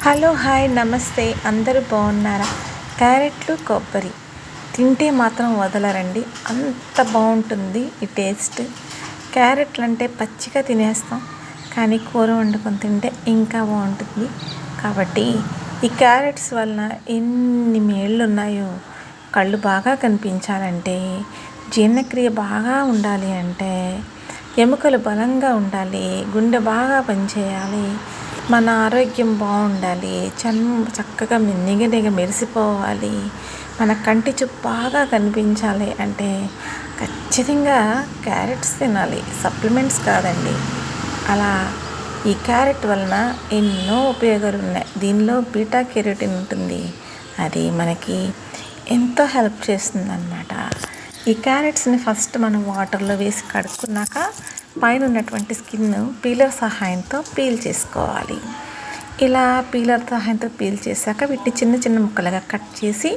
Hello hi నమస్తే అందరూ బాగున్నారా? క్యారెట్లు కొబ్బరి తింటే మాత్రం వదలరండి, అంత బాగుంటుంది ఈ టేస్ట్. క్యారెట్లు అంటే పచ్చిగా తినేస్తాం, కానీ కూర వండుకొని తింటే ఇంకా బాగుంటుంది. కాబట్టి ఈ క్యారెట్స్ వలన ఎన్ని మేళ్ళు ఉన్నాయో. కళ్ళు బాగా కనిపించాలంటే, జీర్ణక్రియ బాగా ఉండాలి అంటే, ఎముకలు బలంగా ఉండాలి, గుండె బాగా పనిచేయాలి, మన ఆరోగ్యం బాగుండాలి, చర్మం చక్కగా నిగనిగ మెరిసిపోవాలి, మన కంటి చూపు బాగా కనిపించాలి అంటే ఖచ్చితంగా క్యారెట్స్ తినాలి, సప్లిమెంట్స్ కాదండి. అలా ఈ క్యారెట్ వలన ఎన్నో ఉపయోగాలు ఉన్నాయి. దీనిలో బీటా కెరోటిన్ ఉంటుంది, అది మనకి ఎంతో హెల్ప్ చేస్తుంది అన్నమాట. ఈ క్యారెట్స్ని ఫస్ట్ మనం వాటర్లో వేసి కడుక్కున్నాక పైన ఉన్నటువంటి స్కిన్ పీలర్ సహాయంతో పీల్ చేసుకోవాలి. ఇలా పీలర్ సహాయంతో పీల్ చేశాక వీటిని చిన్న చిన్న ముక్కలుగా కట్ చేసి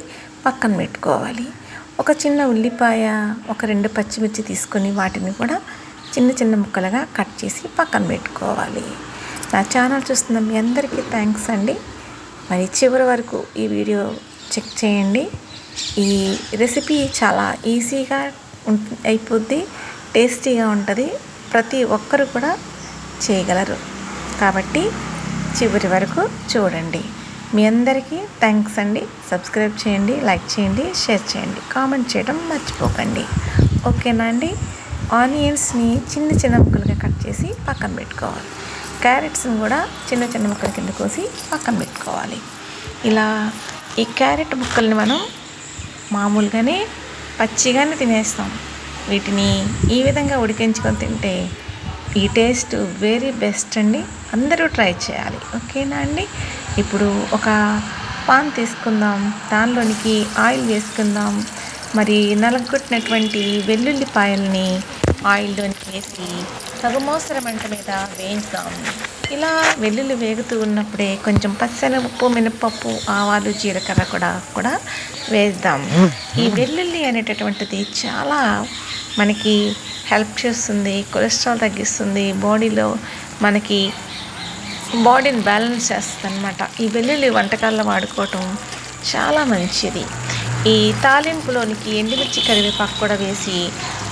పక్కన పెట్టుకోవాలి. ఒక చిన్న ఉల్లిపాయ, ఒక 2 పచ్చిమిర్చి తీసుకొని వాటిని కూడా చిన్న చిన్న ముక్కలుగా కట్ చేసి పక్కన పెట్టుకోవాలి. నా ఛానల్ చూస్తున్న మీ అందరికీ థ్యాంక్స్ అండి. మరి చివరి వరకు ఈ వీడియో చెక్ చేయండి. ఈ రెసిపీ చాలా ఈజీగా అయిపోద్ది, టేస్టీగా ఉంటుంది, ప్రతి ఒక్కరు కూడా చేయగలరు. కాబట్టి చివరి వరకు చూడండి. మీ అందరికీ థ్యాంక్స్ అండి. సబ్స్క్రైబ్ చేయండి, లైక్ చేయండి, షేర్ చేయండి, కామెంట్ చేయడం మర్చిపోకండి. ఓకేనా అండి? ఆనియన్స్ని చిన్న చిన్న ముక్కలుగా కట్ చేసి పక్కన పెట్టుకోవాలి. క్యారెట్స్ని కూడా చిన్న చిన్న ముక్కల కింద కోసి పక్కన పెట్టుకోవాలి. ఇలా ఈ క్యారెట్ ముక్కల్ని మనం మామూలుగానే పచ్చిగానే తినేస్తాం. వీటిని ఈ విధంగా ఉడికించుకొని తింటే ఈ టేస్ట్ వెరీ బెస్ట్ అండి. అందరూ ట్రై చేయాలి. ఓకేనా అండి? ఇప్పుడు ఒక పాన్ తీసుకుందాం, దానిలోనికి ఆయిల్ వేసుకుందాం. మరి నలగొట్టినటువంటి వెల్లుల్లిపాయల్ని ఆయిల్లోనికి వేసి సగమోసర మంట మీద వేయించుదాం. ఇలా వెల్లుల్లి వేగుతూ ఉన్నప్పుడే కొంచెం పచ్చెనపప్పు, మినపప్పు, ఆవాలు, జీలకర్ర కూడా వేద్దాం. ఈ వెల్లుల్లి అనేటటువంటిది చాలా మనకి హెల్ప్ చేస్తుంది, కొలెస్ట్రాల్ తగ్గిస్తుంది, బాడీలో మనకి బాడీని బ్యాలెన్స్ చేస్తుంది అన్నమాట. ఈ వెల్లుల్లి వంటకాల్లో వాడుకోవటం చాలా మంచిది. ఈ తాలింపులోనికి ఎండుమిర్చి, కరివేపాకు కూడా వేసి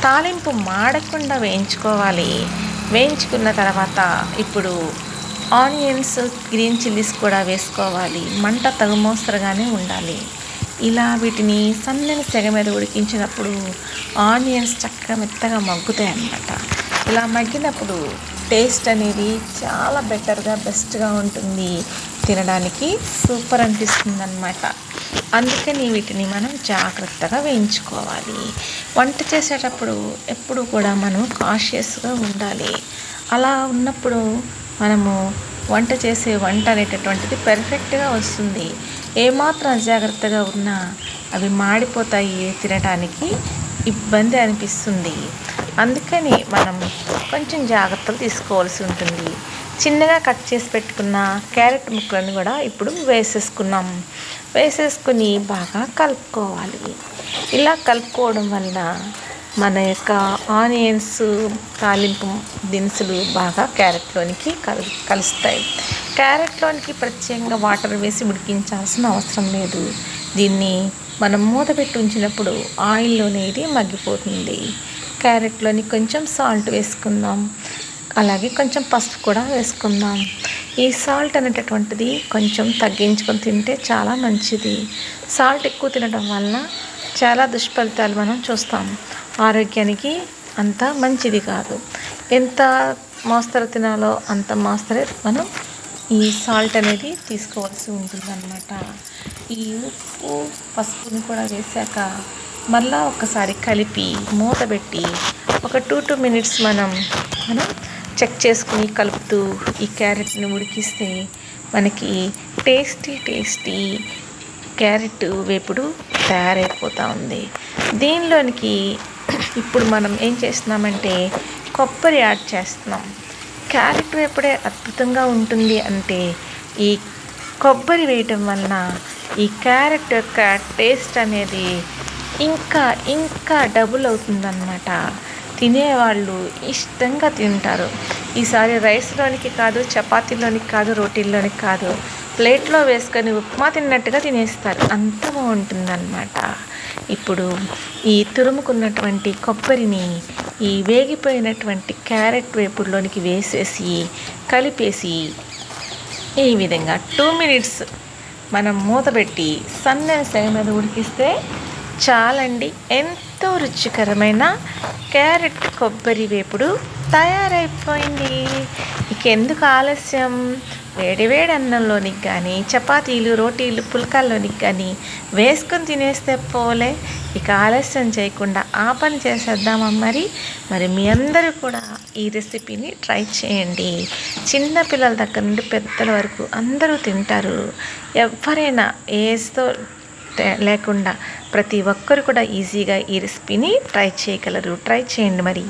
తాలింపు మాడకుండా వేయించుకోవాలి. వేయించుకున్న తర్వాత ఇప్పుడు ఆనియన్స్, గ్రీన్ చిల్లీస్ కూడా వేసుకోవాలి. మంట తగుమోస్తరుగానే ఉండాలి. ఇలా వీటిని సన్నని సెగ మీద ఉడికించినప్పుడు ఆనియన్స్ చక్కగా మెత్తగా మగ్గుతాయి అన్నమాట. ఇలా మగ్గినప్పుడు టేస్ట్ అనేది చాలా బెటర్గా, బెస్ట్గా ఉంటుంది. తినడానికి సూపర్ అనిపిస్తుంది అన్నమాట. అందుకని వీటిని మనం జాగ్రత్తగా వేయించుకోవాలి. వంట చేసేటప్పుడు ఎప్పుడు కూడా మనం కాషియస్గా ఉండాలి. అలా ఉన్నప్పుడు మనము వంట అనేటటువంటిది పర్ఫెక్ట్గా వస్తుంది. ఏమాత్రం అజాగ్రత్తగా ఉన్నా అవి మాడిపోతాయి, తినడానికి ఇబ్బంది అనిపిస్తుంది. అందుకని మనం కొంచెం జాగ్రత్తలు తీసుకోవాల్సి ఉంటుంది. చిన్నగా కట్ చేసి పెట్టుకున్న క్యారెట్ ముక్కలను కూడా ఇప్పుడు వేసేసుకుని బాగా కలుపుకోవాలి. ఇలా కలుపుకోవడం వలన మన యొక్క ఆనియన్స్, తాలింపు దినుసులు బాగా క్యారెట్లోనికి కలుస్తాయి. క్యారెట్లోనికి ప్రత్యేకంగా వాటర్ వేసి ఉడికించాల్సిన అవసరం లేదు. దీన్ని మనం మూత పెట్టి ఉంచినప్పుడు ఆయిల్లోనే ఇది మగ్గిపోతుంది. క్యారెట్లోని కొంచెం సాల్ట్ వేసుకుందాం, అలాగే కొంచెం పసుపు కూడా వేసుకుందాం. ఈ సాల్ట్ అనేటటువంటిది కొంచెం తగ్గించుకొని తింటే చాలా మంచిది. సాల్ట్ ఎక్కువ తినడం వలన చాలా దుష్ఫలితాలు మనం చూస్తాం. ఆరోగ్యానికి అంత మంచిది కాదు. ఎంత మోస్తరు తినాలో అంత మోస్తరే మనం ఈ సాల్ట్ అనేది తీసుకోవాల్సి ఉంటుందన్నమాట. ఈ ఉప్పు, పసుపుని కూడా వేసాక మళ్ళా ఒకసారి కలిపి మూత పెట్టి ఒక 2 minutes మనం చెక్ చేసుకుని కలుపుతూ ఈ క్యారెట్ని ఉడికిస్తే మనకి టేస్టీ క్యారెట్ వేపుడు తయారైపోతూ ఉంది. దీనిలోనికి ఇప్పుడు మనం ఏం చేస్తున్నామంటే కొబ్బరి యాడ్ చేస్తున్నాం. క్యారెట్ వేపుడే అద్భుతంగా ఉంటుంది అంటే ఈ కొబ్బరి వేయటం వలన ఈ క్యారెట్ యొక్క టేస్ట్ అనేది ఇంకా డబుల్ అవుతుందన్నమాట. తినేవాళ్ళు ఇష్టంగా తింటారు. ఈసారి రైస్లోనికి కాదు, చపాతీలోనికి కాదు, రోటీల్లోనికి కాదు, ప్లేట్లో వేసుకొని ఉప్మా తిన్నట్టుగా తినేస్తారు, అంత బాగుంటుందన్నమాట. ఇప్పుడు ఈ తురుముకున్నటువంటి కొబ్బరిని ఈ వేగిపోయినటువంటి క్యారెట్ వేపుడులోనికి వేసేసి కలిపేసి ఈ విధంగా 2 మినిట్స్ మనం మూత పెట్టి సన్నని సెగ మీద ఉడికిస్తే చాలండి. ఎంతో రుచికరమైన క్యారెట్ కొబ్బరి వేపుడు తయారైపోయింది. ఇక ఎందుకు ఆలస్యం, వేడివేడి అన్నంలోనికి కానీ చపాతీలు రోటీలు పుల్కాల్లోనికి కానీ వేసుకొని తినేస్తే పోలే. ఇక ఆలస్యం చేయకుండా ఆ పని చేసేద్దామా మరి మీ అందరూ కూడా ఈ రెసిపీని ట్రై చేయండి. చిన్నపిల్లల దగ్గర నుండి పెద్దల వరకు అందరూ తింటారు. ఎవరైనా ఏజ్తో లేకుండా ప్రతి ఒక్కరు కూడా ఈజీగా ఈ రెసిపీని ట్రై చేయగలరు. ట్రై చేయండి మరి.